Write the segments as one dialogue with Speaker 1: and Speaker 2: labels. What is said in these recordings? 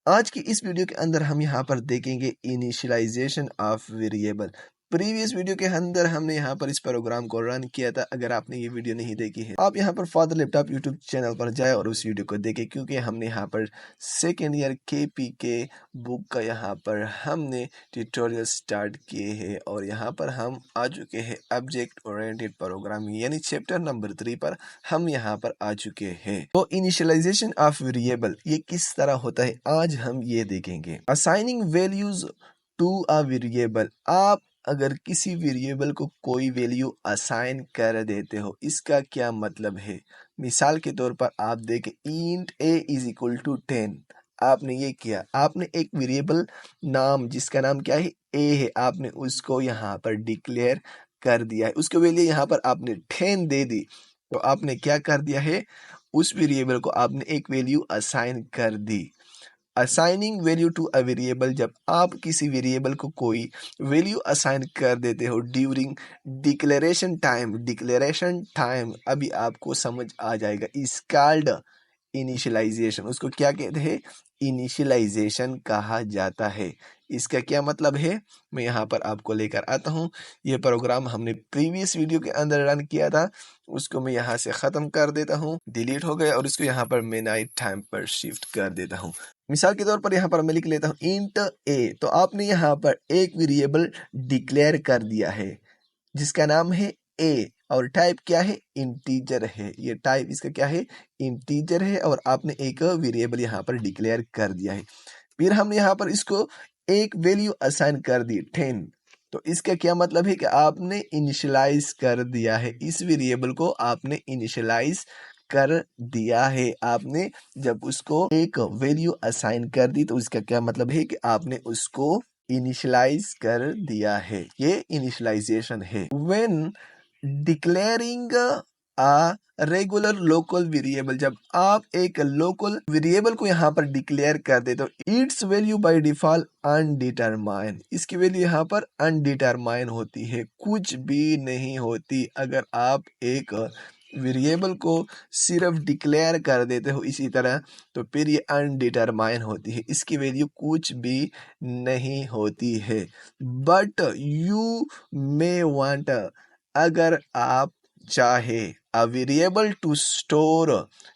Speaker 1: आज की इस वीडियो के अंदर हम यहाँ पर देखेंगे initialization of variable. Previous video के अंदर हमने यहाँ पर इस प्रोग्राम को रन किया था। अगर आपने ये वीडियो नहीं देखी है, आप यहाँ पर फादर लैपटॉप यूट्यूब चैनल पर जाए और उस वीडियो को देखें, क्योंकि हमने यहाँ पर सेकेंड ईयर KPK बुक का यहाँ पर हमने ट्यूटोरियल स्टार्ट किए हैं और यहाँ पर हम आ चुके हैं ऑब्जेक्ट ओरिएंटेड प्रोग्रामिंग यानी चैप्टर नंबर 3 पर हम यहाँ पर आ चुके हैं। तो इनिशियलाइजेशन ऑफ वेरिएबल ये किस तरह होता है, आज हम ये देखेंगे। Assigning values to a variable, आप अगर किसी वेरिएबल को कोई वैल्यू असाइन कर देते हो, इसका क्या मतलब है। मिसाल के तौर पर आप देखें int a is equal to 10। आपने ये किया, आपने एक वेरिएबल नाम जिसका नाम क्या है a है, आपने उसको यहाँ पर डिक्लेयर कर दिया है। उसके वैल्यू यहाँ पर आपने 10 दे दी, तो आपने क्या कर दिया है, उस वेरिएबल को आपने एक वैल्यू असाइन कर दी। Assigning value to a variable, जब आप किसी वेरिएबल को कोई वैल्यू असाइन कर देते हो ड्यूरिंग डिक्लेरेशन टाइम अभी आपको समझ आ जाएगा, इज कॉल्ड इनिशियलाइजेशन। उसको क्या कहते हैं, इनिशियलाइजेशन कहा जाता है। इसका क्या मतलब है, मैं यहाँ पर आपको लेकर आता हूँ। ये प्रोग्राम हमने प्रीवियस वीडियो के अंदर रन किया था, उसको मैं यहाँ से ख़त्म कर देता हूँ, डिलीट हो गया, और इसको यहाँ पर मैं नाइट टाइम पर शिफ्ट कर देता हूँ। मिसाल के तौर पर यहाँ पर मैं लिख लेता हूँ इंट a। तो आपने यहाँ पर एक वेरिएबल डिक्लेयर कर दिया है जिसका नाम है a और टाइप क्या है, इंटीजर है। ये टाइप इसका क्या है, इंटीजर है, और आपने एक वेरिएबल यहाँ पर डिक्लेयर कर दिया है। फिर हमने यहाँ पर इसको एक वैल्यू असाइन कर दी 10। तो इसका क्या मतलब है कि आपने इनिशियलाइज कर दिया है, इस वेरिएबल को आपने इनिशियलाइज कर दिया है। आपने जब उसको एक वैल्यू असाइन कर दी, तो इसका क्या मतलब है कि आपने उसको इनिशियलाइज कर दिया है। ये इनिशियलाइजेशन है। When declaring a regular local variable, जब आप एक लोकल वेरिएबल को यहाँ पर डिक्लेयर कर दे तो इट्स वैल्यू बाय डिफॉल्ट अनडिटरमाइन, इसकी वैल्यू यहाँ पर अनडिटरमाइन होती है, कुछ भी नहीं होती। अगर आप एक वेरिएबल को सिर्फ डिक्लेयर कर देते हो इसी तरह, तो फिर ये अनडिटरमाइन होती है, इसकी वैल्यू कुछ भी नहीं होती है। बट यू मे वांट, अगर आप चाहे a variable to store,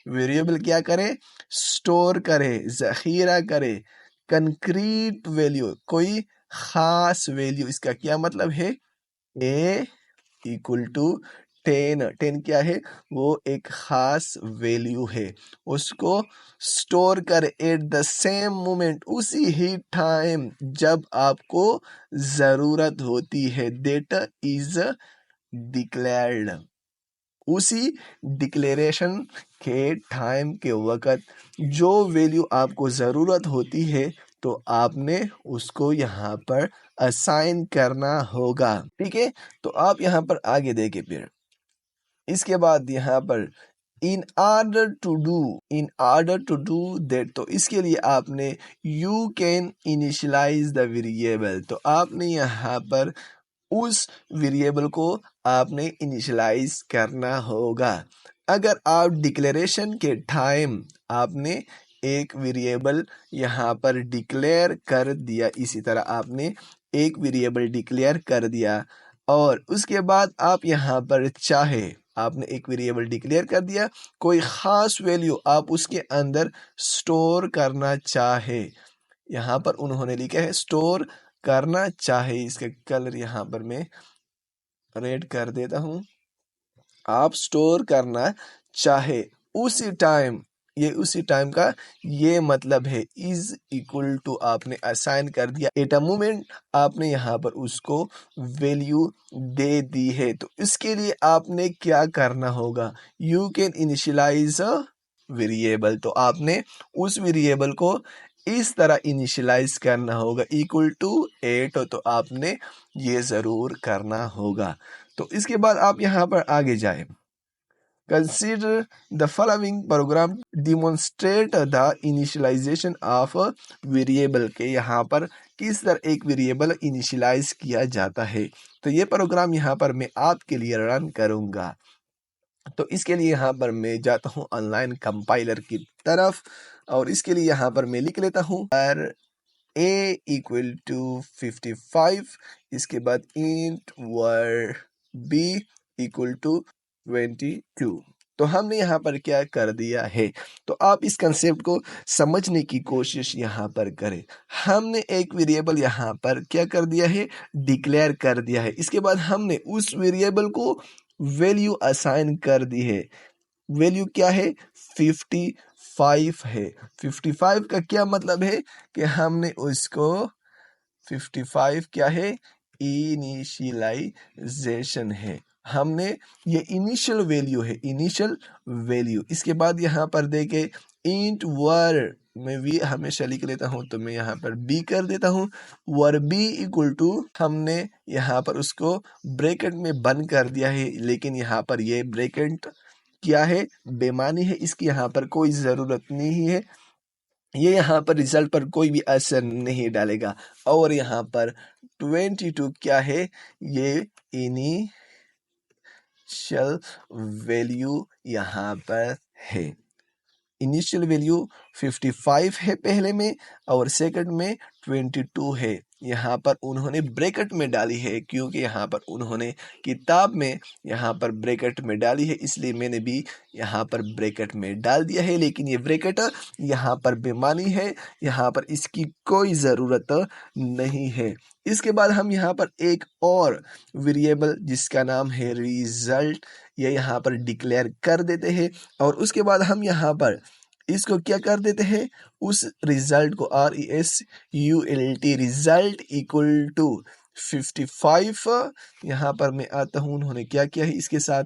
Speaker 1: variable क्या करे, स्टोर करे, जखीरा करे कंक्रीट वैल्यू, कोई खास वैल्यू। इसका क्या मतलब है, a इक्वल टू 10 क्या है, वो एक खास वैल्यू है, उसको स्टोर कर एट द सेम मोमेंट, उसी ही टाइम जब आपको जरूरत होती है। दैट इज डिक्लेयर्ड, उसी डिक्लेरेशन के टाइम के वक़्त जो वैल्यू आपको ज़रूरत होती है, तो आपने उसको यहाँ पर असाइन करना होगा। ठीक है, तो आप यहाँ पर आगे देखें। फिर इसके बाद यहाँ पर in order to do that, तो इसके लिए आपने you can initialize the variable, तो आपने यहाँ पर उस वेरिएबल को आपने इनिशियलाइज करना होगा। अगर आप डिक्लेरेशन के टाइम आपने एक वेरिएबल यहाँ पर डिक्लेयर कर दिया, इसी तरह आपने एक वेरिएबल डिक्लेयर कर दिया और उसके बाद आप यहाँ पर चाहे, आपने एक वेरिएबल डिक्लेयर कर दिया, कोई ख़ास वैल्यू आप उसके अंदर स्टोर करना चाहे, यहाँ पर उन्होंने लिखा है स्टोर करना चाहे, इसका कलर यहाँ पर मैं रेड कर देता हूँ। आप स्टोर करना चाहे उसी टाइम, ये उसी टाइम का ये मतलब है। इज इक्वल टू आपने असाइन कर दिया एट अ मोमेंट, आपने यहाँ पर उसको वैल्यू दे दी है। तो इसके लिए आपने क्या करना होगा, you can initialize a variable, तो आपने उस वेरिएबल को इस तरह इनिशियलाइज करना होगा इक्वल टू 8, तो आपने ये ज़रूर करना होगा। तो इसके बाद आप यहाँ पर आगे जाए, consider the following program demonstrate the initialization of variable के, यहाँ पर किस तरह एक वेरिएबल इनिशियलाइज किया जाता है। तो ये प्रोग्राम यहाँ पर मैं आपके लिए रन करूँगा। तो इसके लिए यहाँ पर मैं जाता हूँ ऑनलाइन कंपाइलर की तरफ और इसके लिए यहाँ पर मैं लिख लेता हूँ पर a इक्वल टू 55, इसके बाद int var b equal to 22। तो हमने यहाँ पर क्या कर दिया है, तो आप इस कंसेप्ट को समझने की कोशिश यहाँ पर करें। हमने एक वेरिएबल यहाँ पर क्या कर दिया है, डिक्लेयर कर दिया है। इसके बाद हमने उस वेरिएबल को वैल्यू असाइन कर दी है। वैल्यू क्या है, 55 है। 55 का क्या मतलब है कि हमने उसको 55 क्या है, इनिशियलाइजेशन है। हमने ये इनिशियल वैल्यू है, इनिशियल वैल्यू। इसके बाद यहाँ पर देखे इंट वर, मैं भी हमेशा लिख लेता हूँ तो मैं यहाँ पर बी कर देता हूँ। वर बी इक्वल टू, हमने यहाँ पर उसको ब्रैकेट में बंद कर दिया है, लेकिन यहाँ पर ये ब्रैकेट क्या है, बेमानी है, इसकी यहाँ पर कोई ज़रूरत नहीं है। ये यहाँ पर रिजल्ट पर कोई भी असर नहीं डालेगा। और यहाँ पर 22 क्या है, ये इनिशियल वैल्यू यहाँ पर है। इनिशियल वैल्यू 55 है पहले में और सेकंड में 22 है। यहाँ पर उन्होंने ब्रैकेट में डाली है, क्योंकि यहाँ पर उन्होंने किताब में यहाँ पर ब्रैकेट में डाली है, इसलिए मैंने भी यहाँ पर ब्रैकेट में डाल दिया है। लेकिन ये ब्रैकेट यहाँ पर बेमानी है, यहाँ पर इसकी कोई ज़रूरत नहीं है। इसके बाद हम यहाँ पर एक और वेरिएबल जिसका नाम है रिजल्ट, ये यहाँ पर डिक्लेयर कर देते हैं। और उसके बाद हम यहाँ पर इसको क्या कर देते हैं, उस रिजल्ट को RESULT रिजल्ट इक्वल टू 55, यहाँ पर मैं आता हूँ, उन्होंने क्या किया है, इसके साथ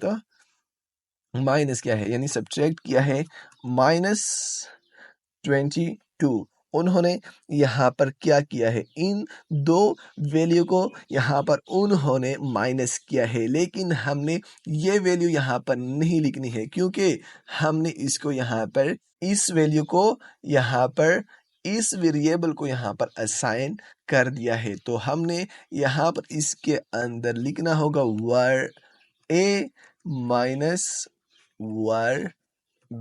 Speaker 1: माइनस क्या है, यानी सब्ट्रैक्ट किया है -22। उन्होंने यहाँ पर क्या किया है, इन दो वैल्यू को यहाँ पर उन्होंने माइनस किया है। लेकिन हमने ये वैल्यू यहाँ पर नहीं लिखनी है, क्योंकि हमने इसको यहाँ पर इस वैल्यू को यहाँ पर इस वेरिएबल को यहाँ पर असाइन कर दिया है। तो हमने यहाँ पर इसके अंदर लिखना होगा वर a माइनस वर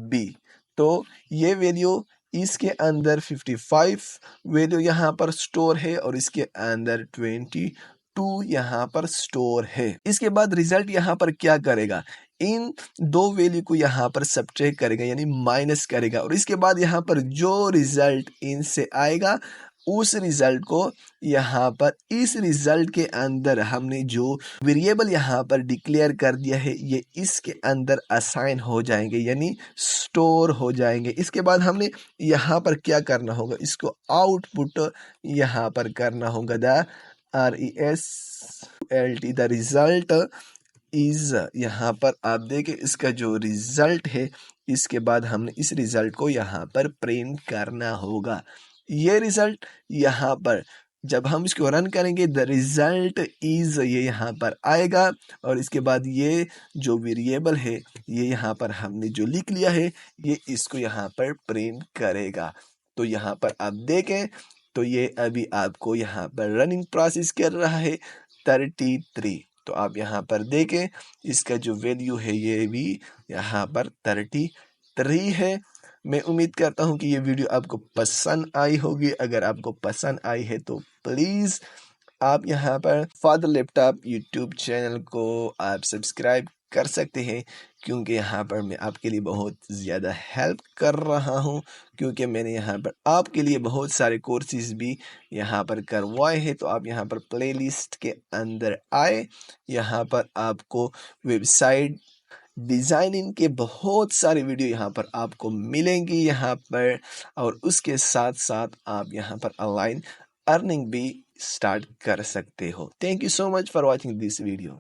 Speaker 1: b। तो ये वैल्यू इसके अंदर 55 वैल्यू यहाँ पर स्टोर है और इसके अंदर 22 यहाँ पर स्टोर है। इसके बाद रिजल्ट यहाँ पर क्या करेगा, इन दो वैल्यू को यहाँ पर सब्ट्रैक्ट करेगा, यानी माइनस करेगा। और इसके बाद यहाँ पर जो रिजल्ट इनसे आएगा, उस रिजल्ट को यहाँ पर इस रिजल्ट के अंदर हमने जो वेरिएबल यहाँ पर डिक्लेयर कर दिया है, ये इसके अंदर असाइन हो जाएंगे, यानी स्टोर हो जाएंगे। इसके बाद हमने यहाँ पर क्या करना होगा, इसको आउटपुट यहाँ पर करना होगा, the RESULT the result is. यहाँ पर आप देखें इसका जो रिजल्ट है, इसके बाद हमने इस रिजल्ट को यहाँ पर प्रिंट करना होगा। ये रिजल्ट यहाँ पर जब हम इसको रन करेंगे, द रिजल्ट इज, ये यहाँ पर आएगा। और इसके बाद ये जो वेरिएबल है, ये यहाँ पर हमने जो लिख लिया है, ये इसको यहाँ पर प्रिंट करेगा। तो यहाँ पर आप देखें तो ये अभी आपको यहाँ पर रनिंग प्रोसेस कर रहा है 33। तो आप यहाँ पर देखें इसका जो वैल्यू है, ये भी यहाँ पर 33 है। मैं उम्मीद करता हूँ कि ये वीडियो आपको पसंद आई होगी। अगर आपको पसंद आई है तो प्लीज़ आप यहाँ पर फादर लैपटॉप यूट्यूब चैनल को आप सब्सक्राइब कर सकते हैं, क्योंकि यहाँ पर मैं आपके लिए बहुत ज़्यादा हेल्प कर रहा हूँ, क्योंकि मैंने यहाँ पर आपके लिए बहुत सारे कोर्सेज भी यहाँ पर करवाए हैं। तो आप यहाँ पर प्लेलिस्ट के अंदर आए, यहाँ पर आपको वेबसाइट डिज़ाइनिंग के बहुत सारे वीडियो यहाँ पर आपको मिलेंगे यहाँ पर। और उसके साथ साथ आप यहाँ पर ऑनलाइन अर्निंग भी स्टार्ट कर सकते हो। Thank you so much for watching this video.